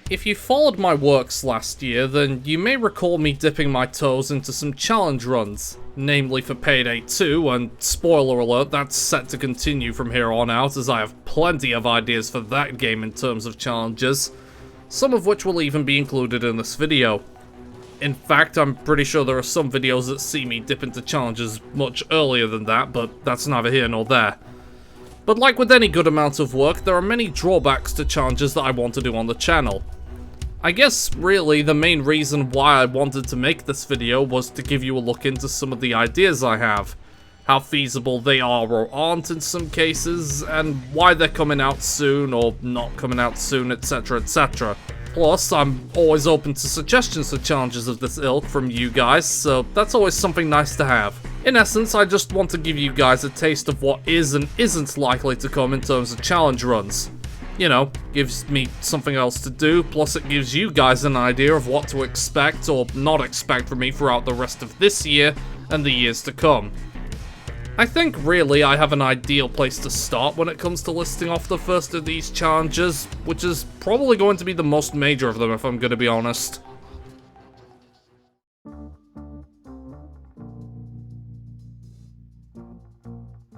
If you followed my works last year, then you may recall me dipping my toes into some challenge runs, namely for Payday 2, and spoiler alert, that's set to continue from here on out as I have plenty of ideas for that game in terms of challenges, some of which will even be included in this video. In fact, I'm pretty sure there are some videos that see me dip into challenges much earlier than that, but that's neither here nor there. But like with any good amount of work, there are many drawbacks to challenges that I want to do on the channel. I guess, really, the main reason why I wanted to make this video was to give you a look into some of the ideas I have, how feasible they are or aren't in some cases, and why they're coming out soon or not coming out soon, etc, etc. Plus, I'm always open to suggestions for challenges of this ilk from you guys, so that's always something nice to have. In essence, I just want to give you guys a taste of what is and isn't likely to come in terms of challenge runs. You know, gives me something else to do, plus it gives you guys an idea of what to expect or not expect from me throughout the rest of this year and the years to come. I think really I have an ideal place to start when it comes to listing off the first of these challenges, which is probably going to be the most major of them if I'm going to be honest.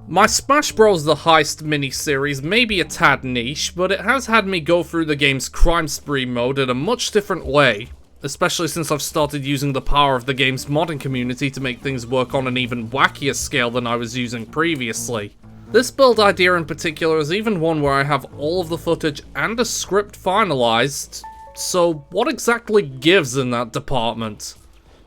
My Smash Bros. The Heist mini-series may be a tad niche, but it has had me go through the game's crime spree mode in a much different way, especially since I've started using the power of the game's modding community to make things work on an even wackier scale than I was using previously. This build idea in particular is even one where I have all of the footage and a script finalized, so what exactly gives in that department?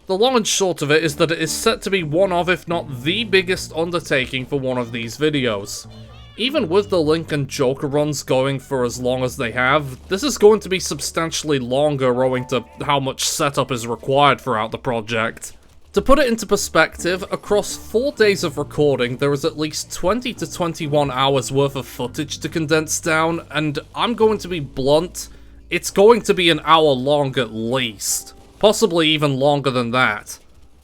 The long and short of it is that it is set to be one of, if not the biggest undertaking for one of these videos. Even with the Link and Joker runs going for as long as they have, this is going to be substantially longer owing to how much setup is required throughout the project. To put it into perspective, across 4 days of recording, there is at least 20 to 21 hours worth of footage to condense down, and I'm going to be blunt, it's going to be an hour long at least. Possibly even longer than that.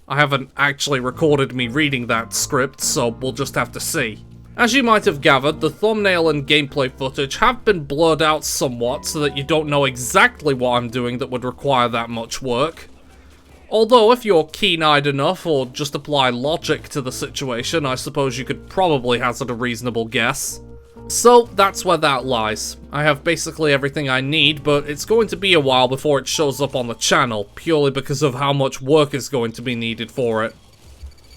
I haven't actually recorded me reading that script, so we'll just have to see. As you might have gathered, the thumbnail and gameplay footage have been blurred out somewhat so that you don't know exactly what I'm doing that would require that much work. Although if you're keen-eyed enough, or just apply logic to the situation, I suppose you could probably hazard a reasonable guess. So that's where that lies. I have basically everything I need, but it's going to be a while before it shows up on the channel, purely because of how much work is going to be needed for it.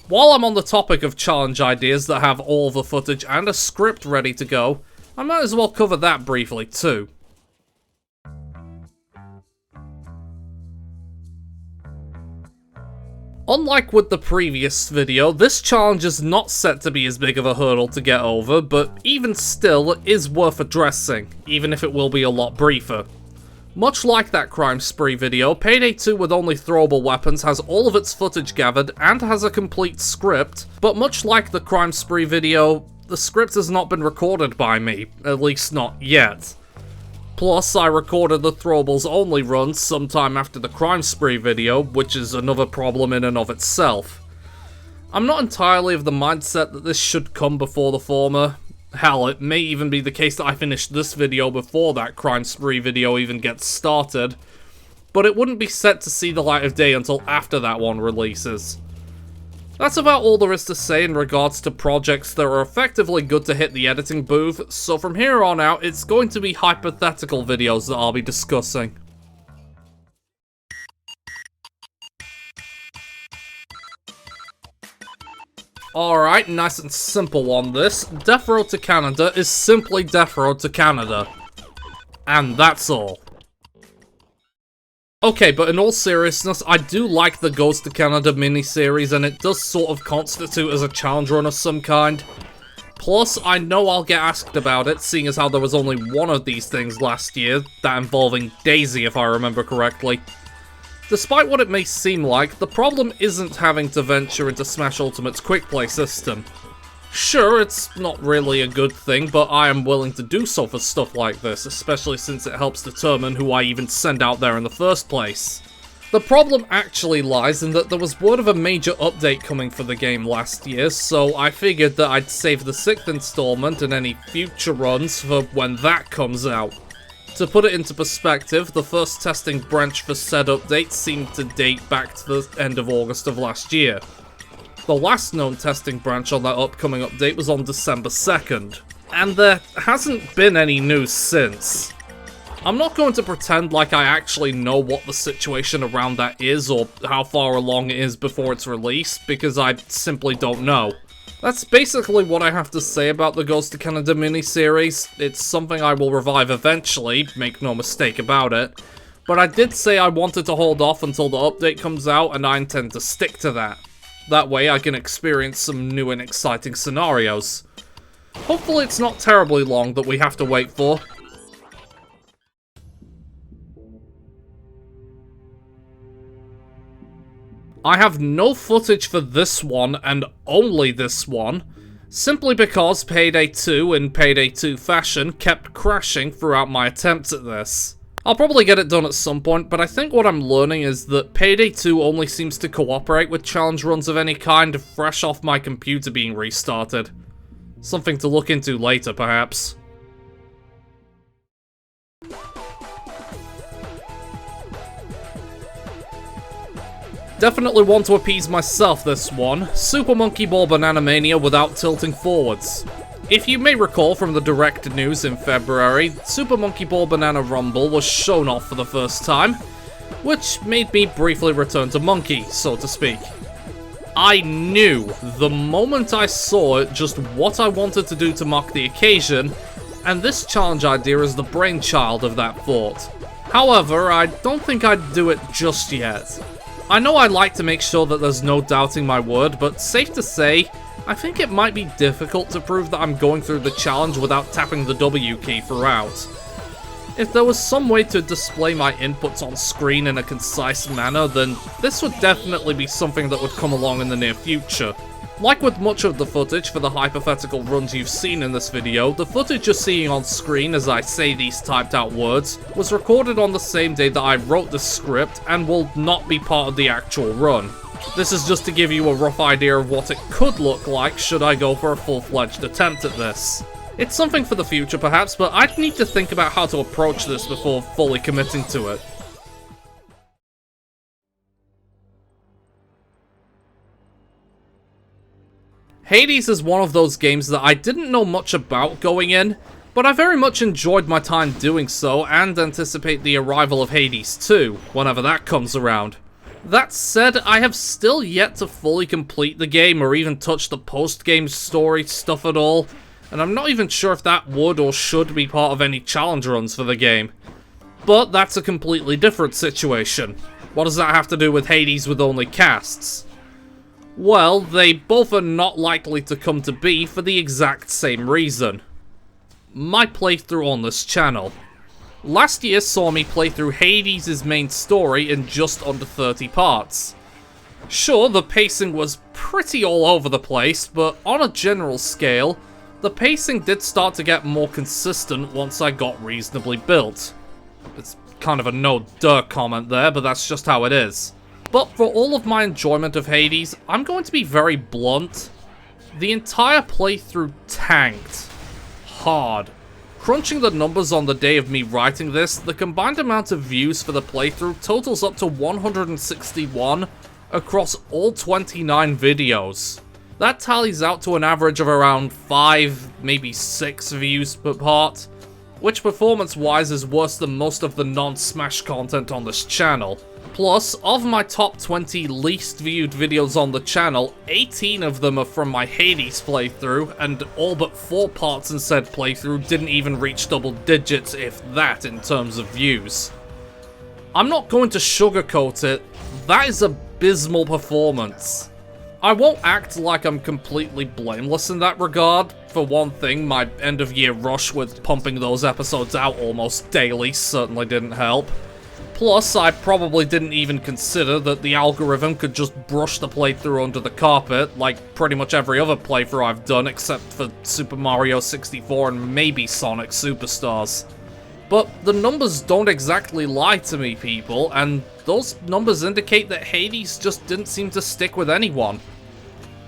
While I'm on the topic of challenge ideas that have all the footage and a script ready to go, I might as well cover that briefly too. Unlike with the previous video, this challenge is not set to be as big of a hurdle to get over, but even still, it is worth addressing, even if it will be a lot briefer. Much like that crime spree video, Payday 2 with only throwable weapons has all of its footage gathered and has a complete script, but much like the crime spree video, the script has not been recorded by me, at least not yet. Plus, I recorded the throwables only run sometime after the crime spree video, which is another problem in and of itself. I'm not entirely of the mindset that this should come before the former. Hell, it may even be the case that I finish this video before that crime spree video even gets started, but it wouldn't be set to see the light of day until after that one releases. That's about all there is to say in regards to projects that are effectively good to hit the editing booth, so from here on out, it's going to be hypothetical videos that I'll be discussing. Alright, nice and simple on this. Death Road to Canada is simply Death Road to Canada. And that's all. Okay, but in all seriousness, I do like the Goes to Canada miniseries, and it does sort of constitute as a challenge run of some kind. Plus, I know I'll get asked about it, seeing as how there was only one of these things last year, that involving Daisy if I remember correctly. Despite what it may seem like, the problem isn't having to venture into Smash Ultimate's quick play system. Sure, it's not really a good thing, but I am willing to do so for stuff like this, especially since it helps determine who I even send out there in the first place. The problem actually lies in that there was word of a major update coming for the game last year, so I figured that I'd save the 6th installment and any future runs for when that comes out. To put it into perspective, the first testing branch for said update seemed to date back to the end of August of last year. The last known testing branch on that upcoming update was on December 2nd, and there hasn't been any news since. I'm not going to pretend like I actually know what the situation around that is or how far along it is before it's released, because I simply don't know. That's basically what I have to say about the Ghost of Canada miniseries. It's something I will revive eventually, make no mistake about it. But I did say I wanted to hold off until the update comes out, and I intend to stick to that. That way I can experience some new and exciting scenarios. Hopefully it's not terribly long that we have to wait for. I have no footage for this one, and only this one, simply because Payday 2 in Payday 2 fashion kept crashing throughout my attempts at this. I'll probably get it done at some point, but I think what I'm learning is that Payday 2 only seems to cooperate with challenge runs of any kind fresh off my computer being restarted. Something to look into later, perhaps. Definitely want to appease myself this one. Super Monkey Ball Banana Mania without tilting forwards. If you may recall from the direct news in February, Super Monkey Ball Banana Rumble was shown off for the first time, which made me briefly return to Monkey, so to speak. I knew the moment I saw it just what I wanted to do to mark the occasion, and this challenge idea is the brainchild of that thought. However, I don't think I'd do it just yet. I know I like to make sure that there's no doubting my word, but safe to say, I think it might be difficult to prove that I'm going through the challenge without tapping the W key throughout. If there was some way to display my inputs on screen in a concise manner, then this would definitely be something that would come along in the near future. Like with much of the footage for the hypothetical runs you've seen in this video, the footage you're seeing on screen as I say these typed out words was recorded on the same day that I wrote the script and will not be part of the actual run. This is just to give you a rough idea of what it could look like should I go for a full-fledged attempt at this. It's something for the future perhaps, but I'd need to think about how to approach this before fully committing to it. Hades is one of those games that I didn't know much about going in, but I very much enjoyed my time doing so and anticipate the arrival of Hades 2, whenever that comes around. That said, I have still yet to fully complete the game or even touch the post-game story stuff at all, and I'm not even sure if that would or should be part of any challenge runs for the game. But that's a completely different situation. What does that have to do with Hades with only casts? Well, they both are not likely to come to be for the exact same reason. My playthrough on this channel. Last year saw me play through Hades' main story in just under 30 parts. Sure, the pacing was pretty all over the place, but on a general scale, the pacing did start to get more consistent once I got reasonably built. It's kind of a no-duh comment there, but that's just how it is. But for all of my enjoyment of Hades, I'm going to be very blunt. The entire playthrough tanked. Hard. Crunching the numbers on the day of me writing this, the combined amount of views for the playthrough totals up to 161 across all 29 videos. That tallies out to an average of around 5, maybe 6 views per part, which performance-wise is worse than most of the non-Smash content on this channel. Plus, of my top 20 least viewed videos on the channel, 18 of them are from my Hades playthrough, and all but 4 parts in said playthrough didn't even reach double digits, if that, in terms of views. I'm not going to sugarcoat it, that is abysmal performance. I won't act like I'm completely blameless in that regard. For one thing, my end-of-year rush with pumping those episodes out almost daily certainly didn't help. Plus, I probably didn't even consider that the algorithm could just brush the playthrough under the carpet, like pretty much every other playthrough I've done except for Super Mario 64 and maybe Sonic Superstars. But the numbers don't exactly lie to me, people, and those numbers indicate that Hades just didn't seem to stick with anyone.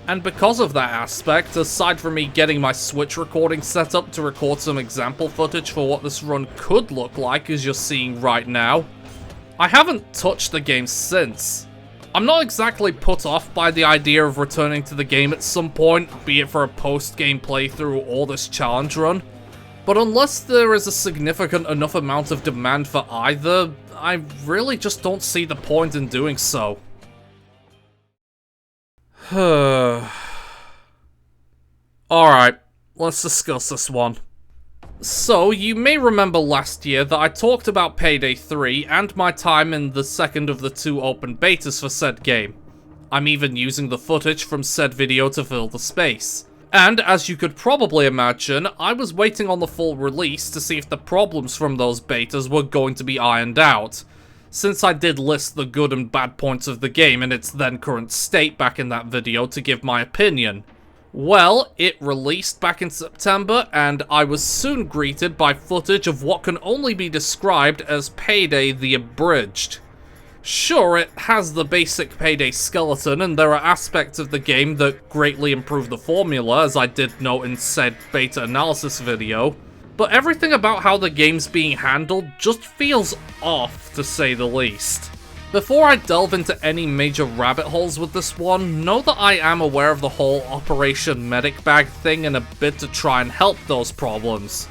And because of that aspect, aside from me getting my Switch recording set up to record some example footage for what this run could look like as you're seeing right now, I haven't touched the game since. I'm not exactly put off by the idea of returning to the game at some point, be it for a post-game playthrough or this challenge run, but unless there is a significant enough amount of demand for either, I really just don't see the point in doing so. Alright, let's discuss this one. So, you may remember last year that I talked about Payday 3 and my time in the second of the 2 open betas for said game. I'm even using the footage from said video to fill the space. And, as you could probably imagine, I was waiting on the full release to see if the problems from those betas were going to be ironed out, since I did list the good and bad points of the game in its then current state back in that video to give my opinion. Well, it released back in September, and I was soon greeted by footage of what can only be described as Payday the Abridged. Sure, it has the basic Payday skeleton, and there are aspects of the game that greatly improve the formula, as I did note in said beta analysis video, but everything about how the game's being handled just feels off, to say the least. Before I delve into any major rabbit holes with this one, know that I am aware of the whole Operation Medic Bag thing in a bid to try and help those problems.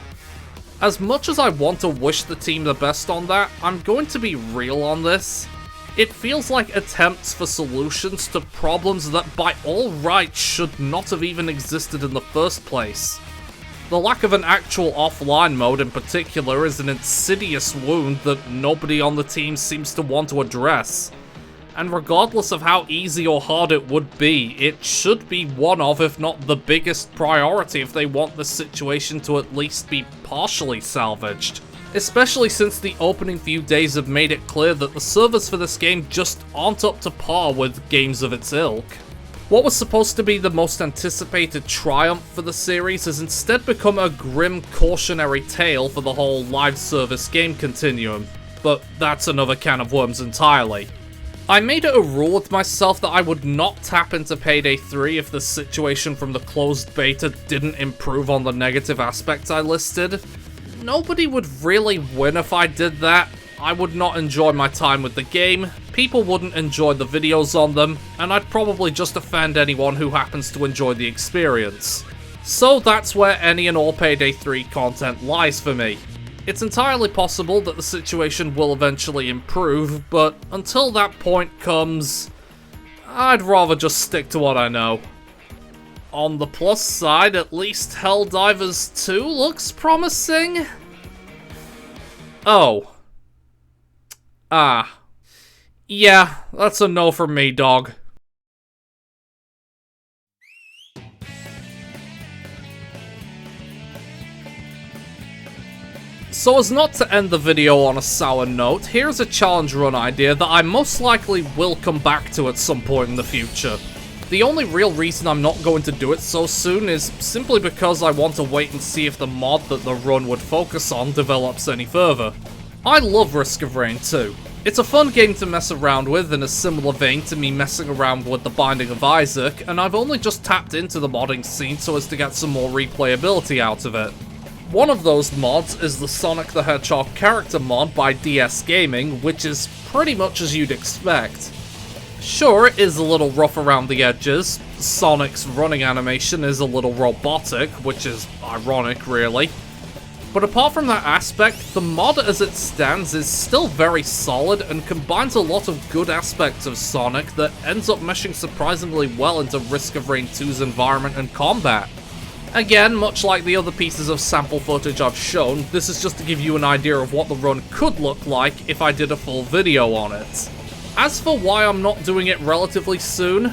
As much as I want to wish the team the best on that, I'm going to be real on this. It feels like attempts for solutions to problems that by all rights should not have even existed in the first place. The lack of an actual offline mode in particular is an insidious wound that nobody on the team seems to want to address. And regardless of how easy or hard it would be, it should be one of, if not the biggest priority if they want the situation to at least be partially salvaged. Especially since the opening few days have made it clear that the servers for this game just aren't up to par with games of its ilk. What was supposed to be the most anticipated triumph for the series has instead become a grim cautionary tale for the whole live service game continuum, but that's another can of worms entirely. I made it a rule with myself that I would not tap into Payday 3 if the situation from the closed beta didn't improve on the negative aspects I listed. Nobody would really win if I did that. I would not enjoy my time with the game, people wouldn't enjoy the videos on them, and I'd probably just offend anyone who happens to enjoy the experience. So that's where any and all Payday 3 content lies for me. It's entirely possible that the situation will eventually improve, but until that point comes, I'd rather just stick to what I know. On the plus side, at least Helldivers 2 looks promising. Oh. Ah. Yeah, that's a no from me, dog. So as not to end the video on a sour note, here's a challenge run idea that I most likely will come back to at some point in the future. The only real reason I'm not going to do it so soon is simply because I want to wait and see if the mod that the run would focus on develops any further. I love Risk of Rain 2. It's a fun game to mess around with in a similar vein to me messing around with The Binding of Isaac, and I've only just tapped into the modding scene so as to get some more replayability out of it. One of those mods is the Sonic the Hedgehog character mod by DS Gaming, which is pretty much as you'd expect. Sure, it is a little rough around the edges, Sonic's running animation is a little robotic, which is ironic really. But apart from that aspect, the mod as it stands is still very solid and combines a lot of good aspects of Sonic that ends up meshing surprisingly well into Risk of Rain 2's environment and combat. Again, much like the other pieces of sample footage I've shown, this is just to give you an idea of what the run could look like if I did a full video on it. As for why I'm not doing it relatively soon,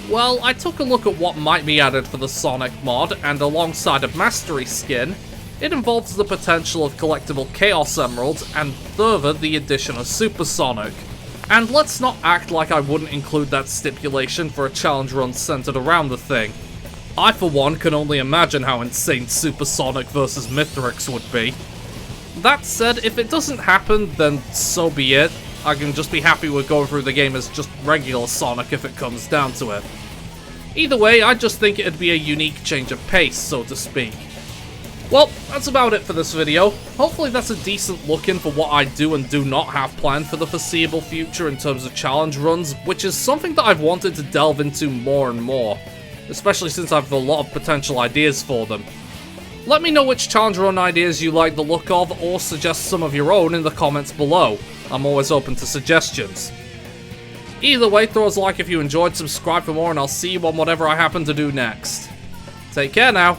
well, I took a look at what might be added for the Sonic mod, and alongside a Mastery skin, it involves the potential of collectible Chaos Emeralds, and further, the addition of Super Sonic. And let's not act like I wouldn't include that stipulation for a challenge run centered around the thing. I, for one, can only imagine how insane Super Sonic vs. Mithrix would be. That said, if it doesn't happen, then so be it. I can just be happy with going through the game as just regular Sonic if it comes down to it. Either way, I just think it'd be a unique change of pace, so to speak. Well, that's about it for this video. Hopefully that's a decent look-in for what I do and do not have planned for the foreseeable future in terms of challenge runs, which is something that I've wanted to delve into more and more, especially since I have a lot of potential ideas for them. Let me know which challenge run ideas you like the look of, or suggest some of your own in the comments below. I'm always open to suggestions. Either way, throw us a like if you enjoyed, subscribe for more, and I'll see you on whatever I happen to do next. Take care now.